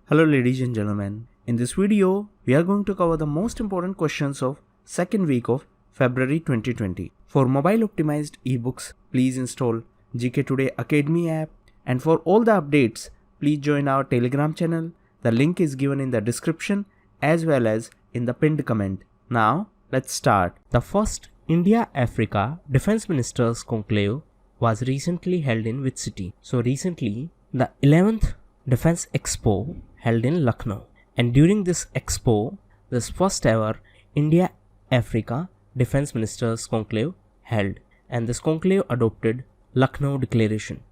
Hello ladies and gentlemen, in this video we are going to cover the most important questions of second week of February 2020. For mobile optimized ebooks, please install GKToday Academy app, and for all the updates please join our Telegram channel. The link is given in the description as well as in the pinned comment. Now let's start. The first India-Africa Defense Ministers Conclave was recently held in which city? So recently the 11th Defense Expo held in Lucknow, and during this expo, this first ever India-Africa Defense Ministers Conclave held, and this conclave adopted Lucknow Declaration.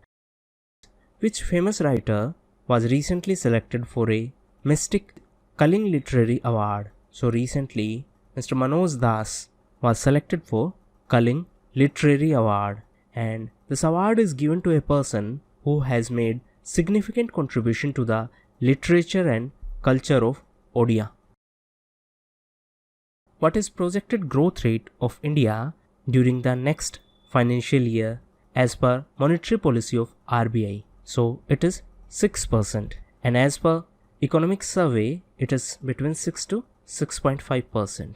Which famous writer was recently selected for a Mystic Kaling Literary Award? So recently, Mr. Manoj Das was selected for Kaling Literary Award, and this award is given to a person who has made significant contribution to the literature and culture of Odia. What is projected growth rate of India during the next financial year as per monetary policy of RBI? So it is 6%, and as per economic survey it is between 6 to 6.5%.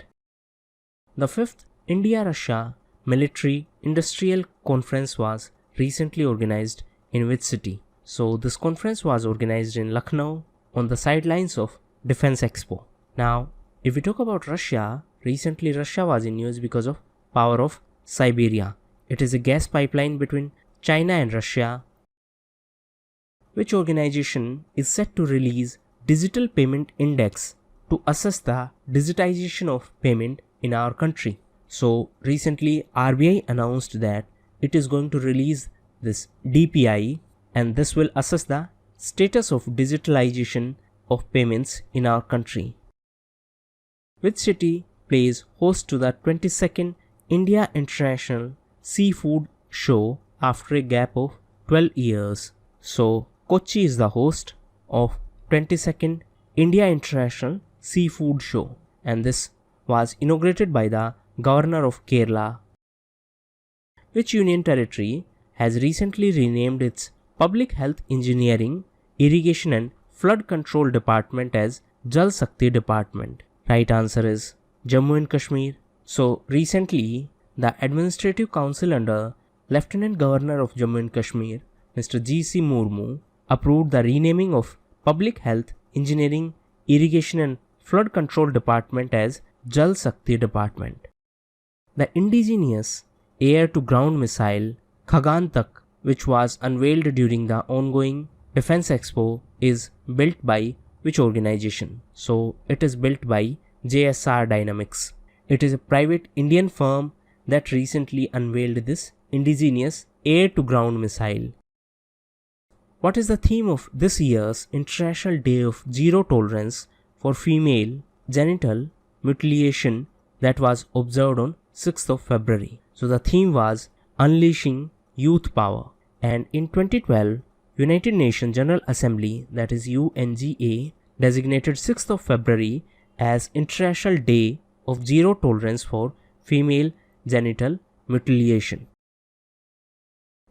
The 5th India-Russia Military Industrial Conference was recently organized in which city? So this conference was organized in Lucknow on the sidelines of Defense Expo. Now, if we talk about Russia, recently Russia was in news because of Power of Siberia. It is a gas pipeline between China and Russia, which organization is set to release Digital Payment Index to assess the digitization of payment in our country. So recently RBI announced that it is going to release this DPI, and this will assess the status of digitalization of payments in our country. Which city plays host to the 22nd India International Seafood Show after a gap of 12 years? So Kochi is the host of 22nd India International Seafood Show, and this was inaugurated by the Governor of Kerala. Which union territory has recently renamed its Public Health Engineering, Irrigation and Flood Control Department as Jal Shakti Department? Right answer is Jammu and Kashmir. So recently, the Administrative Council under Lieutenant Governor of Jammu and Kashmir, Mr. G.C. Murmu, approved the renaming of Public Health Engineering, Irrigation and Flood Control Department as Jal Shakti Department. The indigenous air-to-ground missile Khagantak, which was unveiled during the ongoing Defense Expo, is built by which organization? So it is built by JSR Dynamics. It is a private Indian firm that recently unveiled this indigenous air-to-ground missile. What is the theme of this year's International Day of Zero Tolerance for Female Genital Mutilation that was observed on 6th of February? So the theme was Unleashing Youth Power. And in 2012, United Nations General Assembly, that is UNGA, designated 6th of February as International Day of Zero Tolerance for Female Genital Mutilation.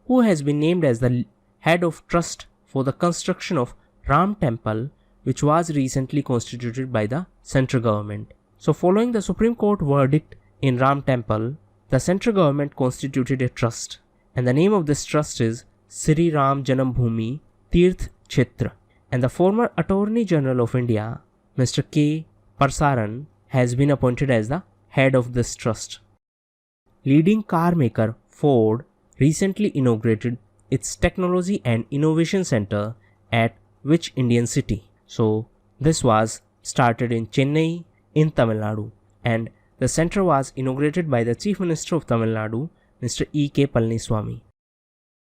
Who has been named as the head of trust for the construction of Ram Temple, which was recently constituted by the central government? So following the Supreme Court verdict in Ram Temple, the central government constituted a trust, and the name of this trust is Sri Ram Janambhoomi Tirth Kshetra, and the former Attorney General of India, Mr. K. Parsaran, has been appointed as the head of this trust. Leading car maker Ford recently inaugurated its Technology and Innovation Center at which Indian city? So this was started in Chennai in Tamil Nadu, and the center was inaugurated by the Chief Minister of Tamil Nadu, Mr. E.K. Palaniswamy.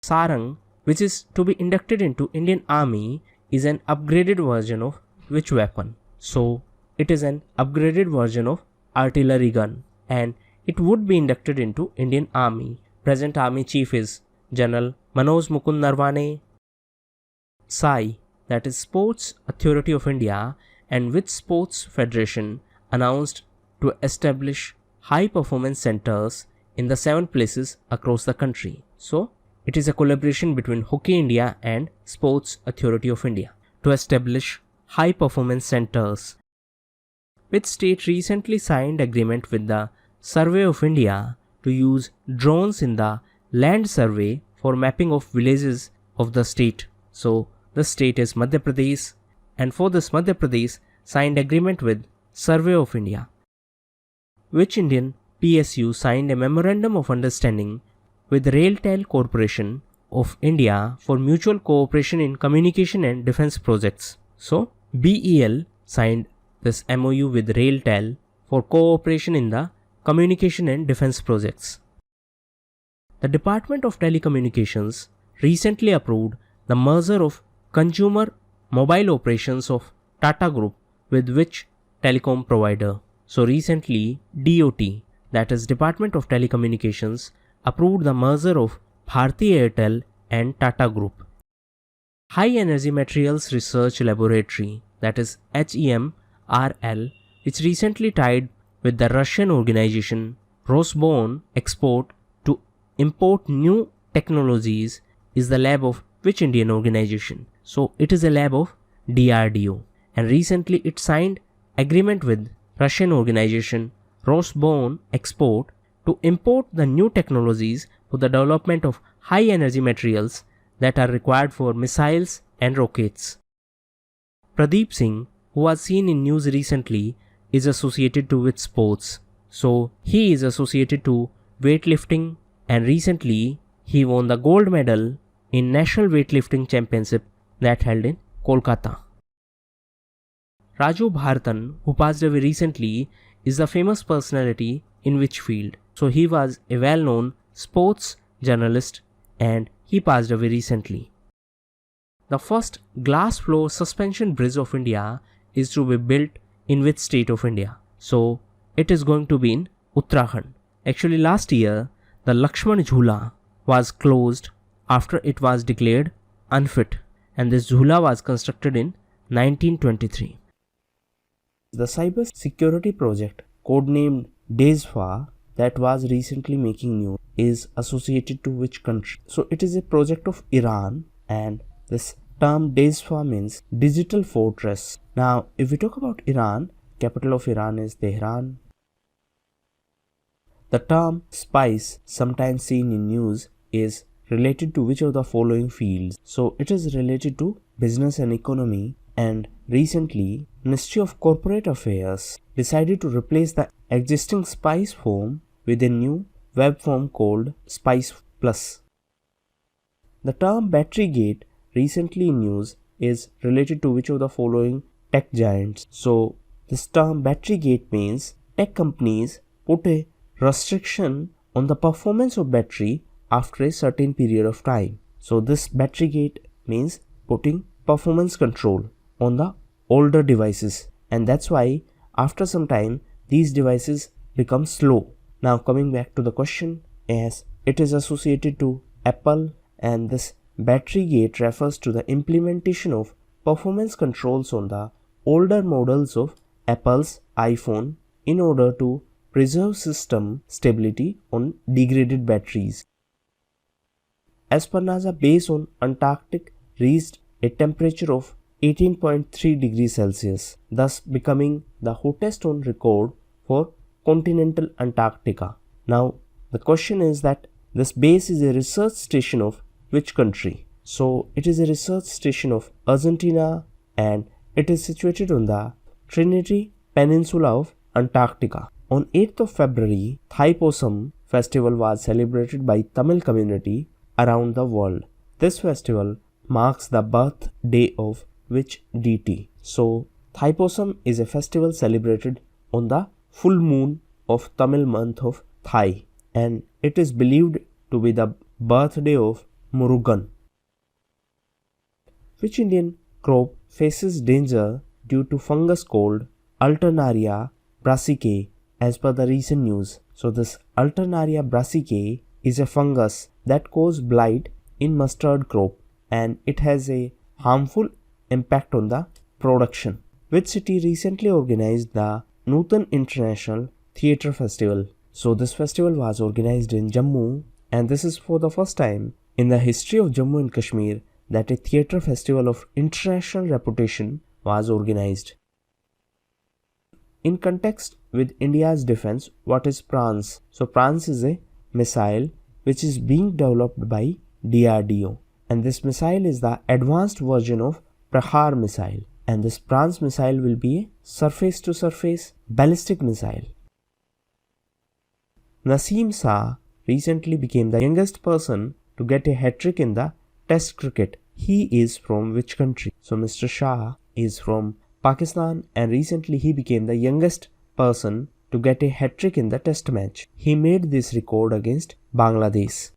Sarang, which is to be inducted into Indian Army, is an upgraded version of which weapon? So it is an upgraded version of artillery gun, and it would be inducted into Indian Army. Present Army Chief is General Manoj Mukund Narwane. SAI, that is Sports Authority of India, and which sports federation announced to establish high performance centers in the 7 places across the country? So it is a collaboration between Hockey India and Sports Authority of India to establish high performance centers. Which state recently signed agreement with the Survey of India to use drones in the land survey for mapping of villages of the state? So the state is Madhya Pradesh, and for this Madhya Pradesh signed agreement with Survey of India. Which Indian PSU signed a Memorandum of Understanding with RailTel Corporation of India for mutual cooperation in communication and defense projects? So BEL signed this MOU with RailTel for cooperation in the communication and defense projects. The Department of Telecommunications recently approved the merger of consumer mobile operations of Tata Group with which telecom provider? So recently DOT, that is Department of Telecommunications, approved the merger of Bharti Airtel and Tata Group. High Energy Materials Research Laboratory, that is HEMRL, which recently tied with the Russian organization Rosobor to import new technologies, is the lab of which Indian organization? So it is a lab of DRDO, and recently it signed agreement with Russian organization Rosobor to import the new technologies for the development of high energy materials that are required for missiles and rockets. Pradeep Singh, who was seen in news recently, is associated to with sports. So he is associated to weightlifting, and recently he won the gold medal in National Weightlifting Championship that held in Kolkata. Raju Bharatan, who passed away recently, is a famous personality in which field? So he was a well-known sports journalist and he passed away recently. The first glass floor suspension bridge of India is to be built in which state of India? So it is going to be in Uttarakhand. Actually last year the Lakshman Jhula was closed after it was declared unfit, and this Jhula was constructed in 1923. The cyber security project codenamed DESFA that was recently making news is associated to which country? So it is a project of Iran, and this term DESFA means digital fortress. Now if we talk about Iran, capital of Iran is Tehran. The term spice, sometimes seen in news, is related to which of the following fields? So it is related to business and economy, and recently Ministry of Corporate Affairs decided to replace the existing SPICE form with a new web form called SPICE Plus. The term battery gate, recently in news, is related to which of the following tech giants? So this term battery gate means tech companies put a restriction on the performance of battery after a certain period of time. So this battery gate means putting performance control on the older devices, and that's why after some time these devices become slow. Now coming back to the question, as it is associated to Apple, and this battery gate refers to the implementation of performance controls on the older models of Apple's iPhone in order to preserve system stability on degraded batteries. As per NASA, base on Antarctic reached a temperature of 18.3 degrees Celsius, thus becoming the hottest on record for continental Antarctica. Now the question is that this base is a research station of which country? So it is a research station of Argentina, and it is situated on the Trinity Peninsula of Antarctica. On 8th of February, Thaipusam festival was celebrated by Tamil community around the world. This festival marks the birthday of which deity? So Thaipusam is a festival celebrated on the full moon of Tamil month of Thai, and it is believed to be the birthday of Murugan. Which Indian crop faces danger due to fungus called Alternaria brassicae as per the recent news? So this Alternaria brassicae is a fungus that causes blight in mustard crop, and it has a harmful impact on the production. Which city recently organized the Nutan International Theatre Festival? So this festival was organized in Jammu, and this is for the first time in the history of Jammu and Kashmir that a theatre festival of international reputation was organized. In context with India's defense, what is PRANS? So PRANS is a missile which is being developed by DRDO, and this missile is the advanced version of Prahar missile, and this PRANS missile will be a surface-to-surface ballistic missile. Naseem Shah recently became the youngest person to get a hat-trick in the Test cricket. He is from which country? So Mr. Shah is from Pakistan, and recently he became the youngest person to get a hat-trick in the Test match. He made this record against Bangladesh.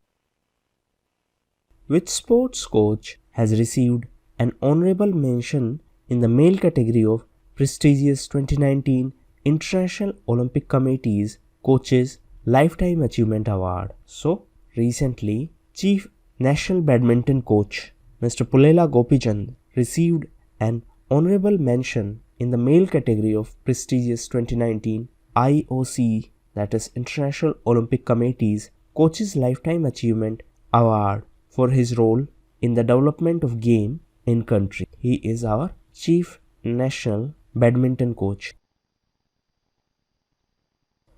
Which sports coach has received an honorable mention in the male category of prestigious 2019 International Olympic Committee's Coaches Lifetime Achievement Award? So recently, Chief National Badminton Coach Mr. Pulela Gopichand received an honorable mention in the male category of prestigious 2019 IOC, that is International Olympic Committee's Coaches Lifetime Achievement Award for his role in the development of game in country. He is our Chief National Badminton Coach.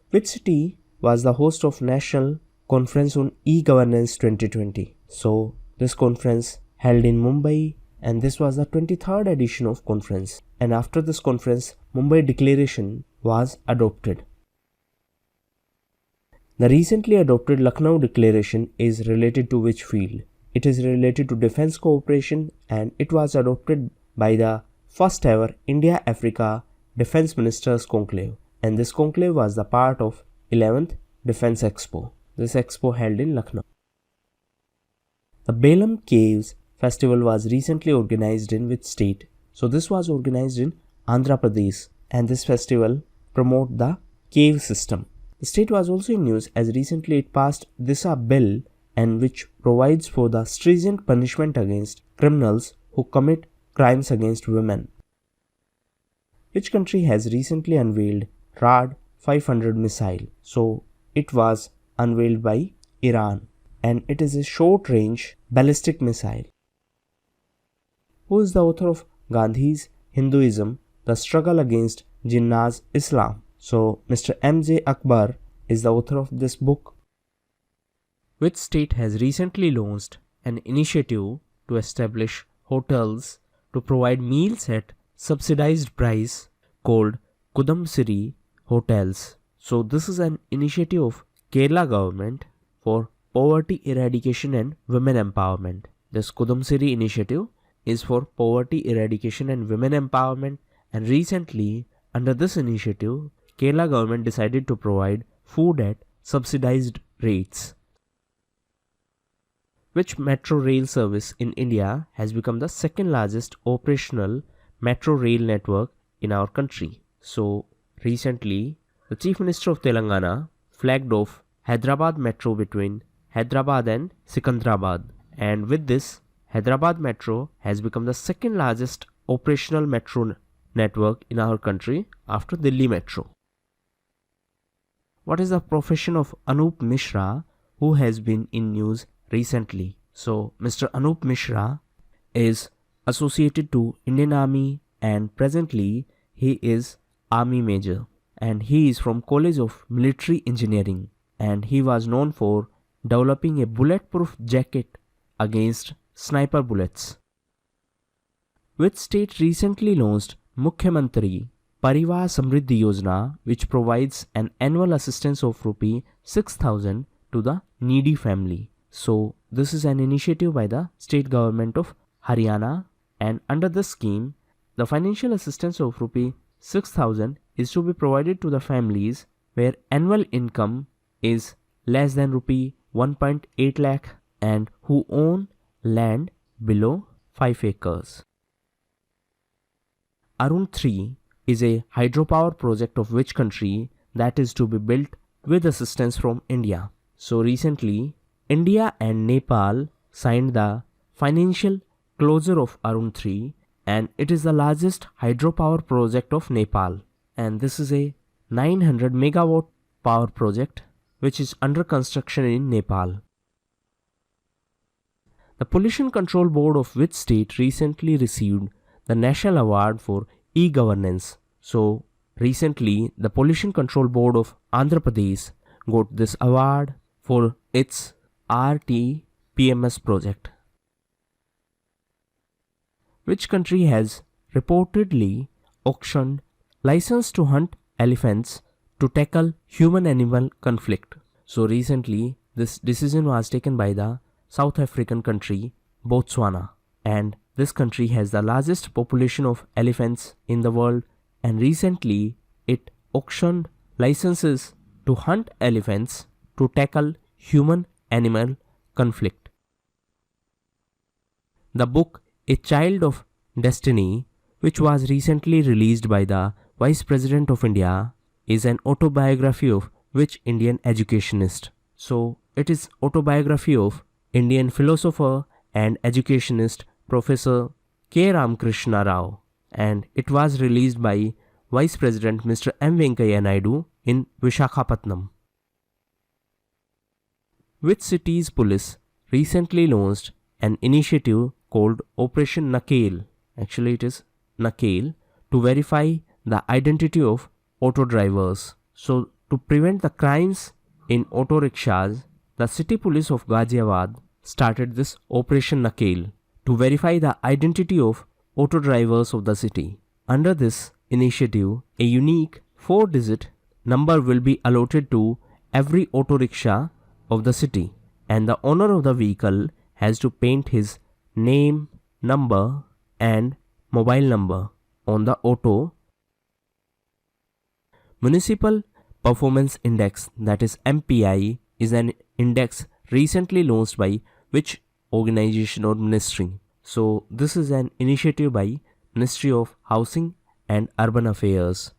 Which city was the host of National Conference on E-Governance 2020? So this conference held in Mumbai, and this was the 23rd edition of conference, and after this conference Mumbai Declaration was adopted. The recently adopted Lucknow Declaration is related to which field? It is related to defense cooperation, and it was adopted by the first ever India-Africa Defense Ministers Conclave, and this conclave was the part of 11th Defense Expo. This expo held in Lucknow. The Belem Caves Festival was recently organized in which state? So this was organized in Andhra Pradesh, and this festival promote the cave system. The state was also in news as recently it passed Disha bill, and which provides for the stringent punishment against criminals who commit crimes against women. Which country has recently unveiled RAD 500 missile? So it was unveiled by Iran, and it is a short-range ballistic missile. Who is the author of Gandhi's Hinduism, The Struggle Against Jinnah's Islam? So Mr. M.J. Akbar is the author of this book. Which state has recently launched an initiative to establish hotels to provide meals at subsidized price called Kudamsiri Hotels? So this is an initiative of Kerala government for poverty eradication and women empowerment. This Kudamsiri initiative is for poverty eradication and women empowerment, and recently under this initiative Kerala government decided to provide food at subsidized rates. Which metro rail service in India has become the second largest operational metro rail network in our country? So recently the Chief Minister of Telangana flagged off Hyderabad Metro between Hyderabad and Secunderabad, and with this Hyderabad Metro has become the second largest operational metro network in our country after Delhi Metro. What is the profession of Anup Mishra, who has been in news recently? So Mr. Anup Mishra is associated to Indian Army, and presently he is Army Major, and he is from College of Military Engineering, and he was known for developing a bulletproof jacket against sniper bullets. Which state recently launched Mantri Parivar Samriddhi Yojana, which provides an annual assistance of Rs 6,000 to the needy family? So this is an initiative by the state government of Haryana, and under this scheme the financial assistance of Rs 6,000 is to be provided to the families where annual income is less than Rs 1.8 lakh and who own land below 5 acres. Arun 3 is a hydropower project of which country that is to be built with assistance from India? So recently India and Nepal signed the financial closure of Arun 3, and it is the largest hydropower project of Nepal, and this is a 900 megawatt power project which is under construction in Nepal. The Pollution Control Board of which state recently received the National Award for E-Governance. So recently, the Pollution Control Board of Andhra Pradesh got this award for its RTPMS project. Which country has reportedly auctioned license to hunt elephants to tackle human-animal conflict? So recently, this decision was taken by the South African country Botswana, and this country has the largest population of elephants in the world, and recently it auctioned licenses to hunt elephants to tackle human-animal conflict. The book A Child of Destiny, which was recently released by the Vice President of India, is an autobiography of which Indian educationist? So it is autobiography of Indian philosopher and educationist Professor K. Ramakrishna Rao, and it was released by Vice President Mr. M. Venkaiah Naidu in Visakhapatnam. Which city's police recently launched an initiative called Operation Nakait, actually it is Nakait, to verify the identity of auto drivers. So to prevent the crimes in auto rickshaws, the city police of Ghaziabad started this Operation Nakait to verify the identity of auto drivers of the city. Under this initiative, a unique 4-digit number will be allotted to every auto rickshaw of the city, and the owner of the vehicle has to paint his name, number and mobile number on the auto. Municipal Performance Index, that is MPI, is an index recently launched by which organization or ministry? So this is an initiative by Ministry of Housing and Urban Affairs.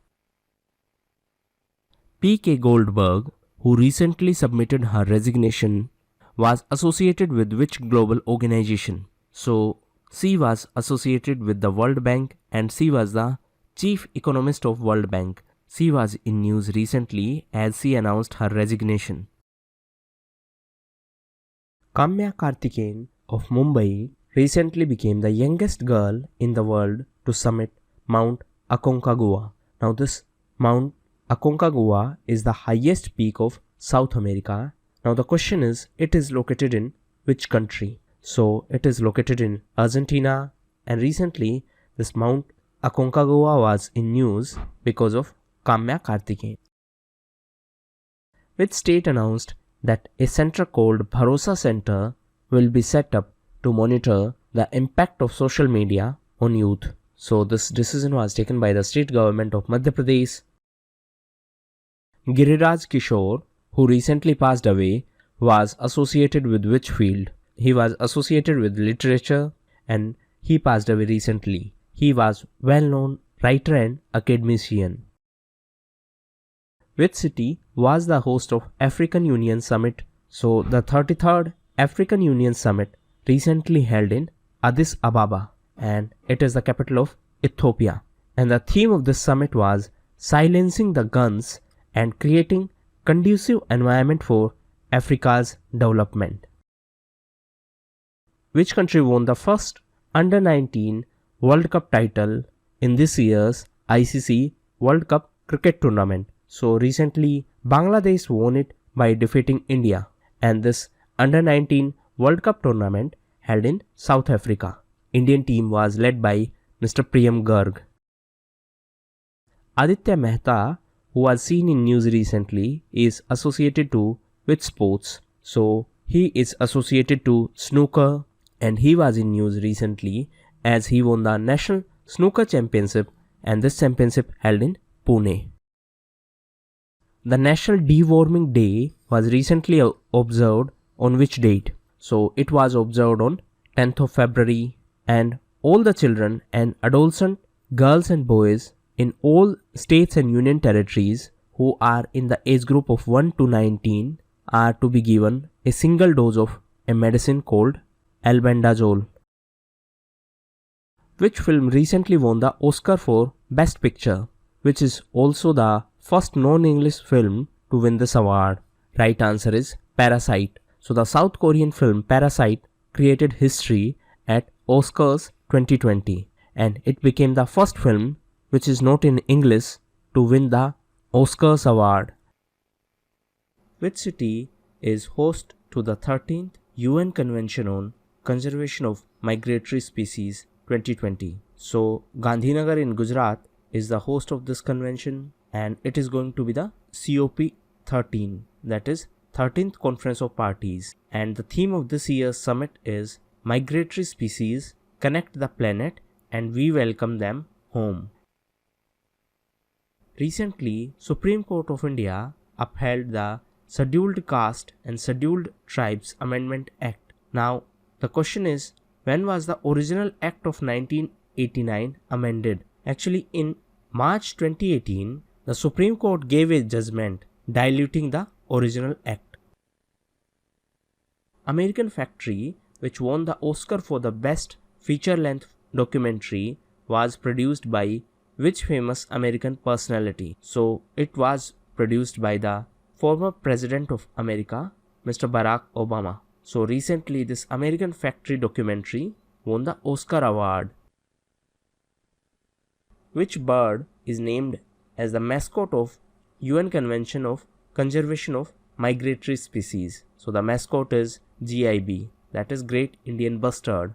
P.K. Goldberg, who recently submitted her resignation, was associated with which global organization? So she was associated with the World Bank, and she was the chief economist of World Bank. She was in news recently as she announced her resignation. Kaamya Karthikeyan of Mumbai recently became the youngest girl in the world to summit Mt Aconcagua. Now this Mt Aconcagua is the highest peak of South America. Now the question is, it is located in which country? So it is located in Argentina, and recently this Mt Aconcagua was in news because of Kaamya Karthikeyan. Which state announced that a center called Bharosa Center will be set up to monitor the impact of social media on youth? So this decision was taken by the state government of Madhya Pradesh. Giriraj Kishore, who recently passed away, was associated with which field? He was associated with literature, and he passed away recently. He was well-known writer and academician. Which city was the host of African Union Summit? So the 33rd African Union Summit recently held in Addis Ababa, and it is the capital of Ethiopia. And the theme of this summit was silencing the guns and creating conducive environment for Africa's development. Which country won the first Under-19 World Cup title in this year's ICC World Cup cricket tournament? So recently Bangladesh won it by defeating India, and this Under-19 World Cup tournament held in South Africa. Indian team was led by Mr. Priyam Garg. Aditya Mehta, who was seen in news recently, is associated to which sports? So he is associated to snooker, and he was in news recently as he won the National Snooker Championship, and this championship held in Pune. The National Deworming Day was recently observed on which date? So it was observed on 10th of February, and all the children and adolescent girls and boys in all states and union territories who are in the age group of 1 to 19 are to be given a single dose of a medicine called albendazole. Which film recently won the Oscar for Best Picture, which is also the first non-English film to win this award? Right answer is Parasite. So the South Korean film Parasite created history at Oscars 2020, and it became the first film which is not in English to win the Oscars award. Which city is host to the 13th UN Convention on Conservation of Migratory Species 2020? So Gandhinagar in Gujarat is the host of this convention, and it is going to be the COP13, that is 13th Conference of Parties, and the theme of this year's summit is Migratory Species Connect the Planet and We Welcome Them Home. Recently, Supreme Court of India upheld the Scheduled Caste and Scheduled Tribes Amendment Act. Now, the question is, when was the original Act of 1989 amended? Actually, in March 2018, the Supreme Court gave a judgment diluting the original act. American Factory, which won the Oscar for the best feature-length documentary, was produced by which famous American personality? So it was produced by the former President of America, Mr. Barack Obama. So recently this American Factory documentary won the Oscar award. Which bird is named as the mascot of UN Convention of Conservation of Migratory Species? So the mascot is GIB, that is Great Indian Bustard.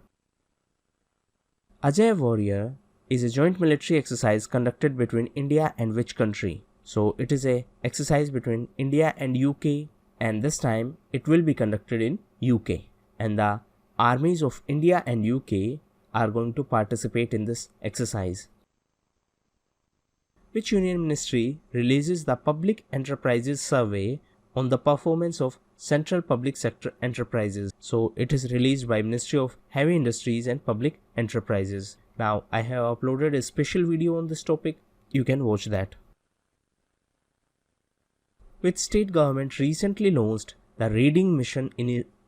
Ajay Warrior is a joint military exercise conducted between India and which country? So it is a exercise between India and UK, and this time it will be conducted in UK, and the armies of India and UK are going to participate in this exercise. Which union ministry releases the Public Enterprises Survey on the performance of central public sector enterprises? So it is released by Ministry of Heavy Industries and Public Enterprises. Now I have uploaded a special video on this topic, you can watch that. Which state government recently launched the Reading Mission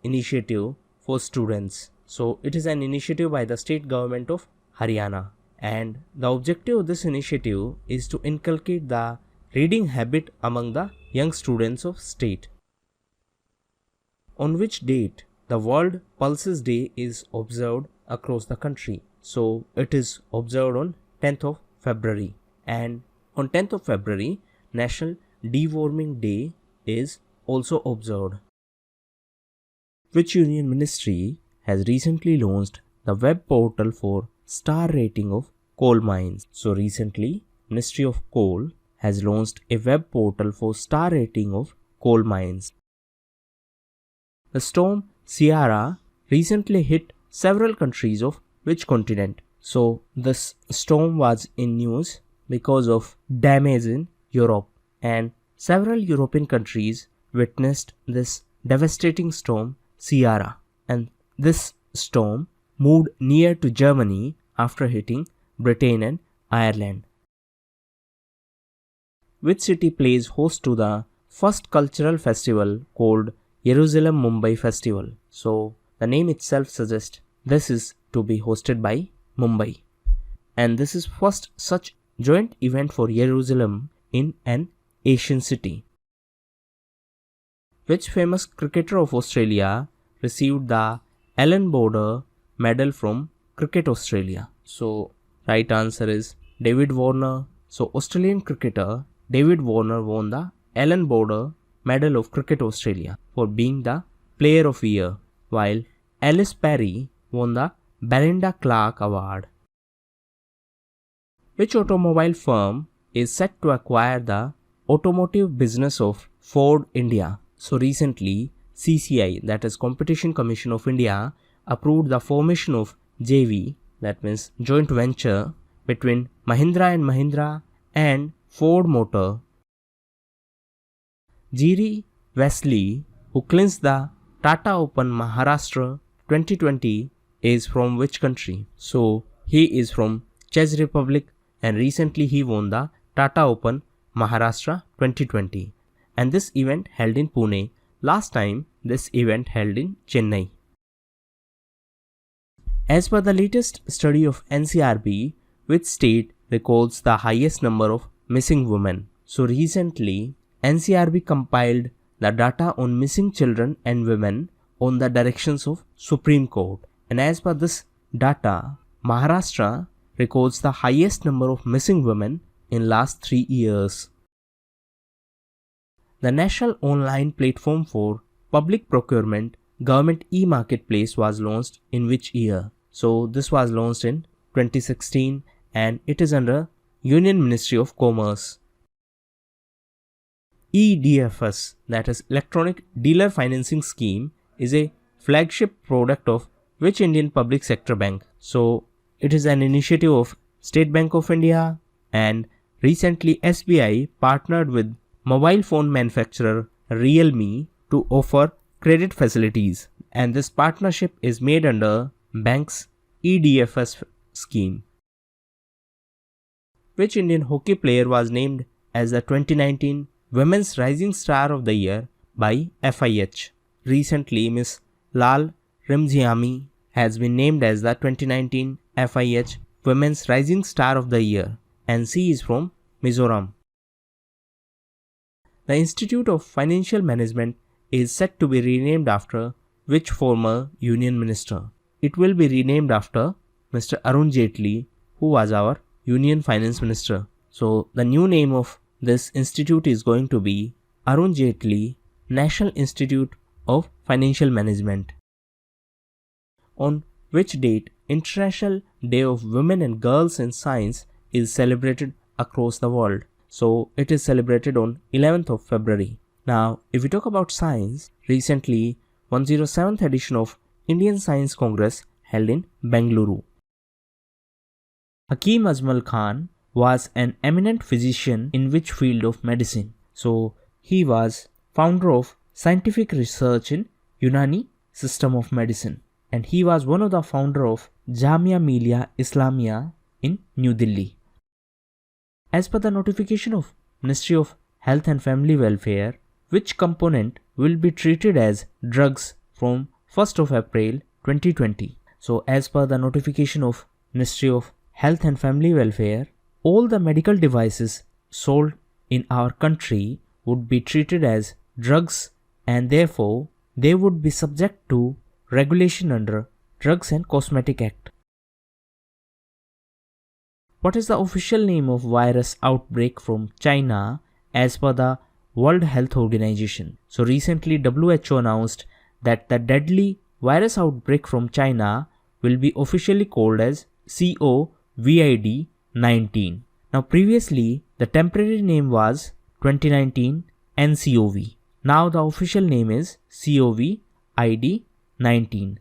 initiative for students? So it is an initiative by the state government of Haryana, and the objective of this initiative is to inculcate the reading habit among the young students of state. On which date the World Pulses Day is observed across the country? So it is observed on 10th of February, and on 10th of February National Deworming Day is also observed. Which union ministry has recently launched the web portal for star rating of coal mines? So recently Ministry of Coal has launched a web portal for star rating of coal mines. The storm Ciara recently hit several countries of which continent? So this storm was in news because of damage in Europe, and several European countries witnessed this devastating storm Ciara, and this storm moved near to Germany after hitting Britain and Ireland. Which city plays host to the first cultural festival called Jerusalem Mumbai Festival? So the name itself suggests this is to be hosted by Mumbai, and this is first such joint event for Jerusalem in an Asian city. Which famous cricketer of Australia received the Allen Border Medal from Cricket Australia? So right answer is David Warner. So Australian cricketer David Warner won the Allen Border Medal of Cricket Australia for being the Player of the Year, while Alice Perry won the Belinda Clark Award. Which automobile firm is set to acquire the automotive business of Ford India? So recently CCI, that is Competition Commission of India, approved the formation of JV, that means joint venture, between Mahindra and Mahindra and Ford Motor. Giri Wesley, who clinched the Tata Open Maharashtra 2020, is from which country? So he is from Czech Republic, and recently he won the Tata Open Maharashtra 2020, and this event held in Pune. Last time this event held in Chennai. As per the latest study of NCRB, which state records the highest number of missing women? So recently NCRB compiled the data on missing children and women on the directions of Supreme Court, and as per this data, Maharashtra records the highest number of missing women in last 3 years. The National Online Platform for Public Procurement Government e-Marketplace was launched in which year? So this was launched in 2016 and it is under Union Ministry of Commerce. e-DFS, that is Electronic Dealer Financing Scheme, is a flagship product of which Indian public sector bank? So it is an initiative of State Bank of India, and recently SBI partnered with mobile phone manufacturer Realme to offer credit facilities, and this partnership is made under bank's e-DFS scheme. Which Indian hockey player was named as the 2019 Women's Rising Star of the Year by FIH? Recently, Ms. Lal Rimjiami has been named as the 2019 FIH Women's Rising Star of the Year, and she is from Mizoram. The Institute of Financial Management is set to be renamed after which former Union Minister? It will be renamed after Mr. Arun Jaitley, who was our Union Finance Minister. So the new name of this institute is going to be Arun Jaitley National Institute of Financial Management. On which date International Day of Women and Girls in Science is celebrated across the world? So it is celebrated on 11th of February. Now, if we talk about science, recently 107th edition of Indian Science Congress held in Bengaluru. Hakim Ajmal Khan was an eminent physician in which field of medicine? So he was founder of scientific research in Unani system of medicine, and he was one of the founder of Jamia Millia Islamia in New Delhi. As per the notification of Ministry of Health and Family Welfare, which component will be treated as drugs from 1st of April 2020? So as per the notification of Ministry of Health and Family Welfare, all the medical devices sold in our country would be treated as drugs, and therefore they would be subject to regulation under Drugs and Cosmetic Act. What is the official name of virus outbreak from China as per the World Health Organization? So recently WHO announced that the deadly virus outbreak from China will be officially called as COVID-19. Now previously the temporary name was 2019 NCOV. Now the official name is COVID-19.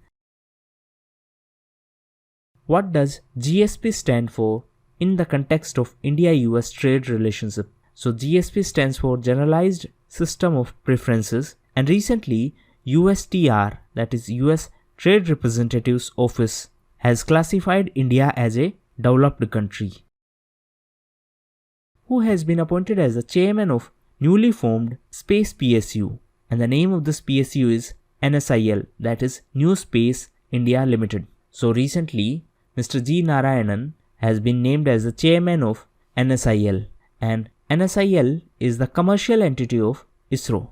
What does GSP stand for in the context of India-US trade relationship? So GSP stands for Generalized System of Preferences, and recently USTR, that is US Trade Representative's Office, has classified India as a developed country. Who has been appointed as the chairman of newly formed Space PSU, and the name of this PSU is NSIL, that is New Space India Limited. So recently Mr. G. Narayanan has been named as the chairman of NSIL, and NSIL is the commercial entity of ISRO.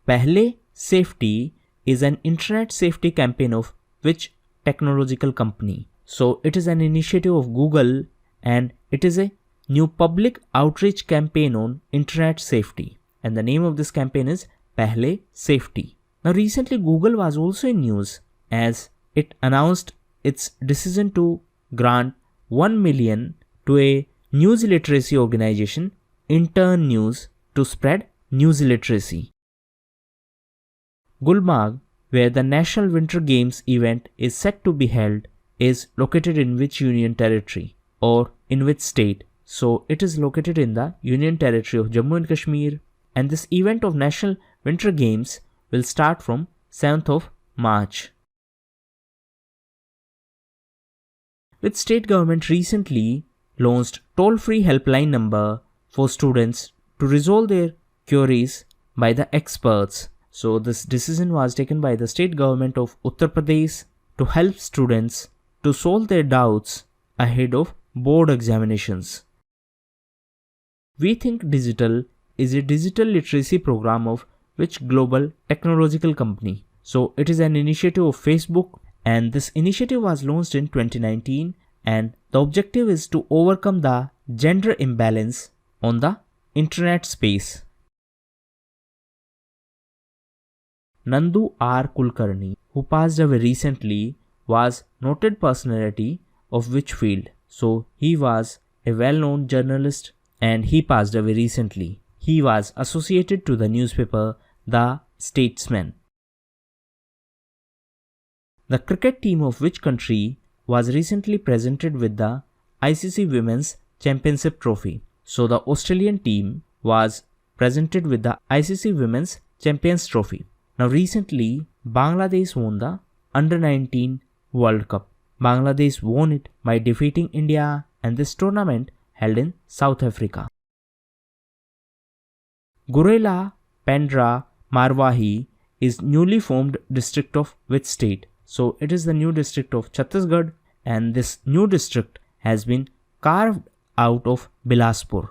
Pehle Safety is an internet safety campaign of which technological company? So it is an initiative of Google, and it is a new public outreach campaign on internet safety, and the name of this campaign is Pehle Safety. Now recently Google was also in news as it announced its decision to grant 1 million to a news literacy organization, Intern News, to spread news literacy. Gulmarg, where the National Winter Games event is set to be held, is located in which union territory or in which state? So it is located in the Union Territory of Jammu and Kashmir, and this event of National Winter Games will start from 7th of March. Which state government recently launched toll-free helpline number for students to resolve their queries by the experts? So this decision was taken by the state government of Uttar Pradesh to help students to solve their doubts ahead of board examinations. We Think Digital is a digital literacy program of which global technological company? So it is an initiative of Facebook and this initiative was launched in 2019, and the objective is to overcome the gender imbalance on the internet space. Nandu R. Kulkarni, who passed away recently, was noted personality of which field? So he was a well-known journalist and he passed away recently. He was associated to the newspaper The Statesman. The cricket team of which country was recently presented with the ICC Women's Championship Trophy? So the Australian team was presented with the ICC Women's Champions Trophy. Now recently, Bangladesh won the Under-19 World Cup. Bangladesh won it by defeating India, and this tournament held in South Africa. Gurela Pendra Marwahi is newly formed district of which state? So it is the new district of Chhattisgarh, and this new district has been carved out of Bilaspur.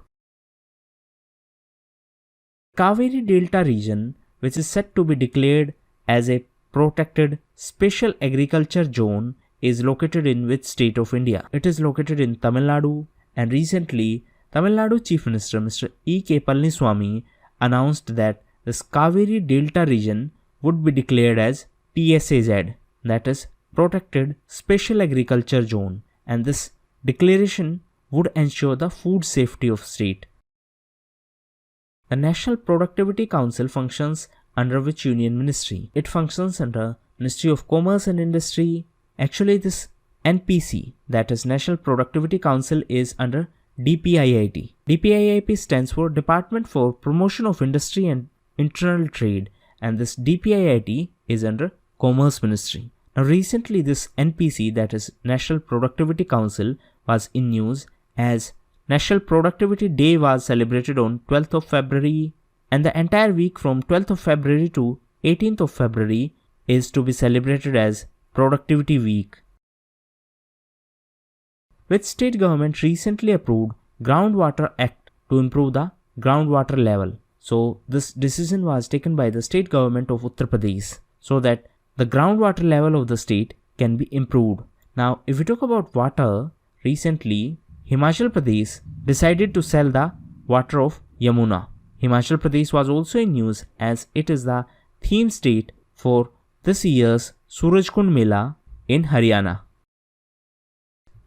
Kaveri Delta region, which is set to be declared as a protected special agriculture zone, is located in which state of India? It is located in Tamil Nadu, and recently Tamil Nadu Chief Minister Mr. E.K. Palniswamy announced that this Kaveri Delta region would be declared as PSAZ, that is Protected Special Agriculture Zone, and this declaration would ensure the food safety of state. The National Productivity Council functions under which union ministry? It functions under Ministry of Commerce and Industry. Actually, this NPC, that is National Productivity Council, is under DPIIT. DPIIT stands for Department for Promotion of Industry and Internal Trade, and this DPIIT is under Commerce Ministry. Now recently this NPC, that is National Productivity Council, was in news as National Productivity Day was celebrated on 12th of February, and the entire week from 12th of February to 18th of February is to be celebrated as Productivity Week. Which state government recently approved Groundwater Act to improve the groundwater level? So this decision was taken by the state government of Uttar Pradesh so that the groundwater level of the state can be improved. Now if we talk about water, recently Himachal Pradesh decided to sell the water of Yamuna. Himachal Pradesh was also in news as it is the theme state for this year's Surajkund Mela in Haryana.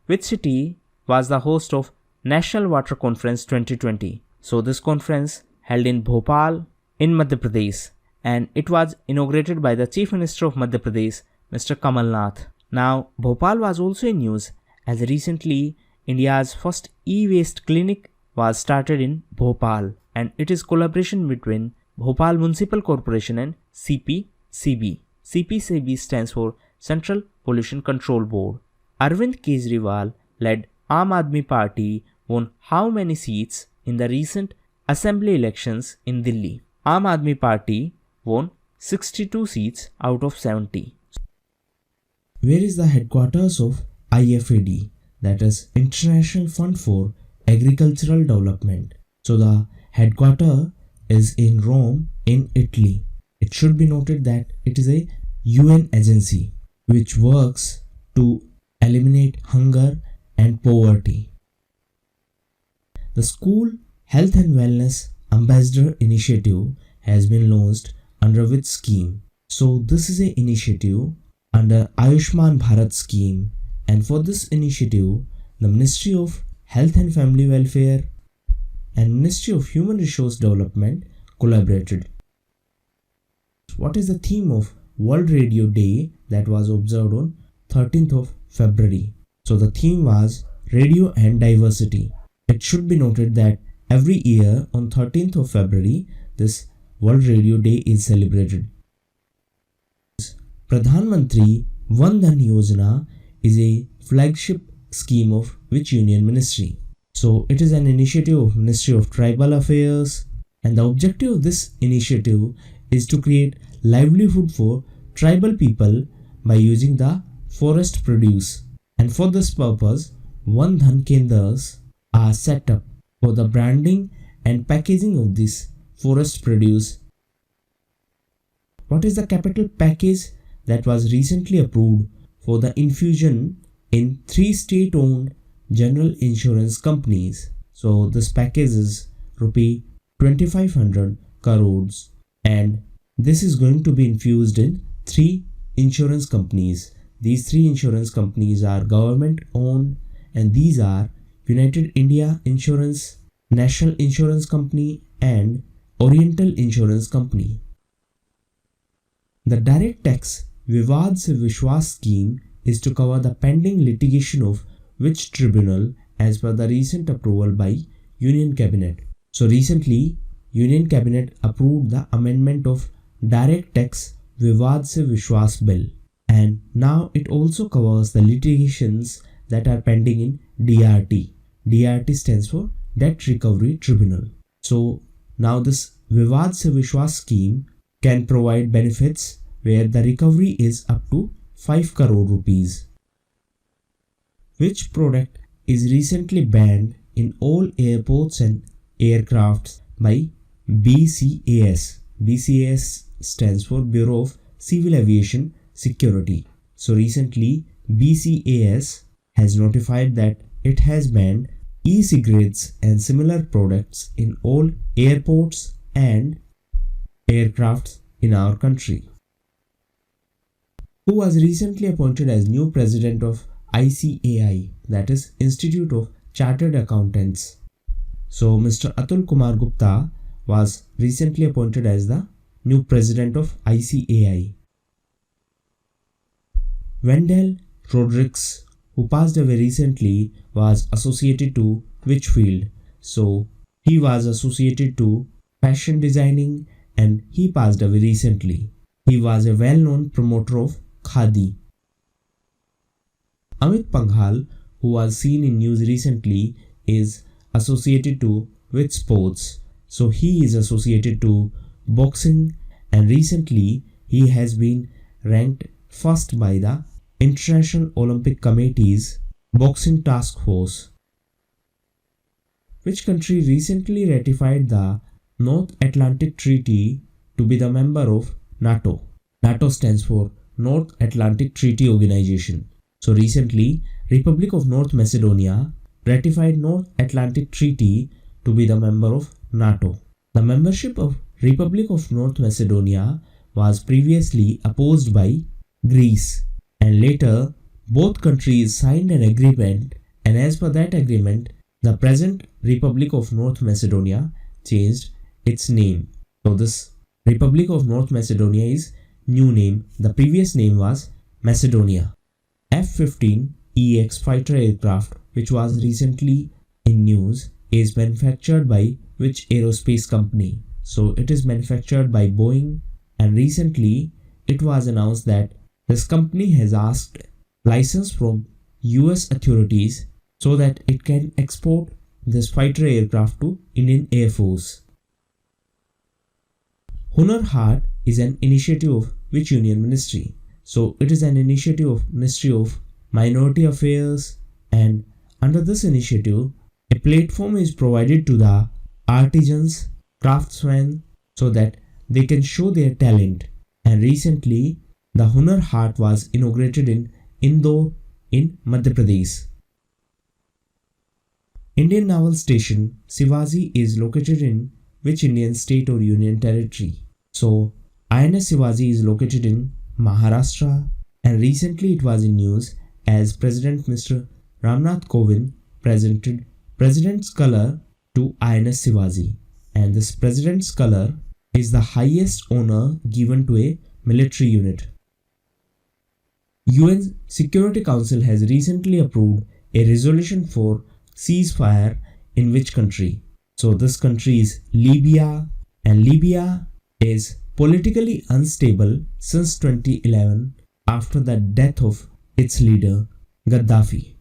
Which city was the host of National Water Conference 2020? So this conference held in Bhopal in Madhya Pradesh, and it was inaugurated by the Chief Minister of Madhya Pradesh, Mr. Kamal Nath. Now Bhopal was also in news as recently India's first e-waste clinic was started in Bhopal, and it is collaboration between Bhopal Municipal Corporation and CPCB. CPCB stands for Central Pollution Control Board. Arvind Kejriwal led Aam Aadmi Party won how many seats in the recent assembly elections in Delhi? Aam Aadmi Party won 62 seats out of 70. Where is the headquarters of IFAD, that is International Fund for Agricultural Development? So the headquarters is in Rome in Italy. It should be noted that it is a UN agency which works to eliminate hunger and poverty. The School Health and Wellness Ambassador Initiative has been launched under which scheme? So this is an initiative under Ayushman Bharat scheme, and for this initiative the Ministry of Health and Family Welfare and Ministry of Human Resource Development collaborated. What is the theme of World Radio Day that was observed on 13th of February? So the theme was Radio and Diversity. It should be noted that every year on 13th of February this World Radio Day is celebrated. Pradhan Mantri Dhan Yojana is a flagship scheme of which union ministry? So it is an initiative of Ministry of Tribal Affairs, and the objective of this initiative is to create livelihood for tribal people by using the forest produce, and for this purpose Dhan Kendras are set up for the branding and packaging of this forest produce. What is the capital package that was recently approved for the infusion in 3 state-owned general insurance companies. So this package is rupee 2500 crores and this is going to be infused in 3 insurance companies. These 3 insurance companies are government owned and these are United India Insurance, National Insurance Company and Oriental Insurance Company. The direct tax Vivad se Vishwas scheme is to cover the pending litigation of which tribunal as per the recent approval by Union Cabinet. So recently, Union Cabinet approved the amendment of Direct Tax Vivad se Vishwas Bill and now it also covers the litigations that are pending in DRT. DRT stands for Debt Recovery Tribunal. So now this Vivad se Vishwas scheme can provide benefits where the recovery is up to 5 crore rupees. Which product is recently banned in all airports and aircrafts by BCAS. BCAS stands for Bureau of Civil Aviation Security. So recently BCAS has notified that it has banned e-cigarettes and similar products in all airports and aircrafts in our country. Who was recently appointed as new president of ICAI, that is Institute of Chartered Accountants. So Mr. Atul Kumar Gupta was recently appointed as the new president of ICAI. Wendell Rodrigues, who passed away recently, was associated to which field? So he was associated to fashion designing and he passed away recently. He was a well-known promoter of Khadi. Amit Panghal, who was seen in news recently, is associated to which sports? So he is associated to boxing and recently he has been ranked first by the International Olympic Committee's Boxing Task Force. Which country recently ratified the North Atlantic Treaty to be the member of NATO? NATO stands for North Atlantic Treaty Organization. So recently, Republic of North Macedonia ratified North Atlantic Treaty to be the member of NATO. The membership of Republic of North Macedonia was previously opposed by Greece and later both countries signed an agreement and as per that agreement, the present Republic of North Macedonia changed its name. So this Republic of North Macedonia is new name. The previous name was Macedonia. F-15EX fighter aircraft, which was recently in news, is manufactured by which aerospace company? So it is manufactured by Boeing and recently it was announced that this company has asked license from US authorities so that it can export this fighter aircraft to Indian Air Force. Hunar Haat is an initiative of which union ministry? So it is an initiative of Ministry of Minority Affairs and under this initiative a platform is provided to the artisans, craftsmen so that they can show their talent and recently the Hunar Haat was inaugurated in Indore in Madhya Pradesh. Indian Naval Station Shivaji is located in which Indian state or union territory? So INS Shivaji is located in Maharashtra and recently it was in news as President Mr. Ramnath Kovind presented President's Color to INS Shivaji and this President's Color is the highest honor given to a military unit. UN Security Council has recently approved a resolution for ceasefire in which country? So this country is Libya and Libya is politically unstable since 2011 after the death of its leader Gaddafi.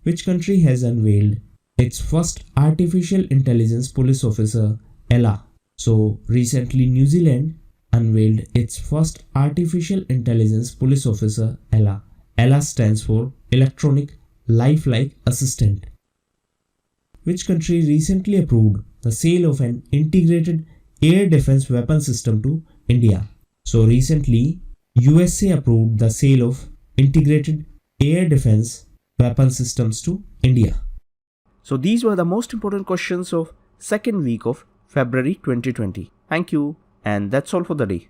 Which country has unveiled its first artificial intelligence police officer Ella? So recently New Zealand unveiled its first artificial intelligence police officer Ella. Ella stands for Electronic Lifelike Assistant. Which country recently approved the sale of an integrated air defense weapon system to India? So recently USA approved the sale of integrated air defense weapon systems to India. So these were the most important questions of second week of February 2020. Thank you, and that's all for the day.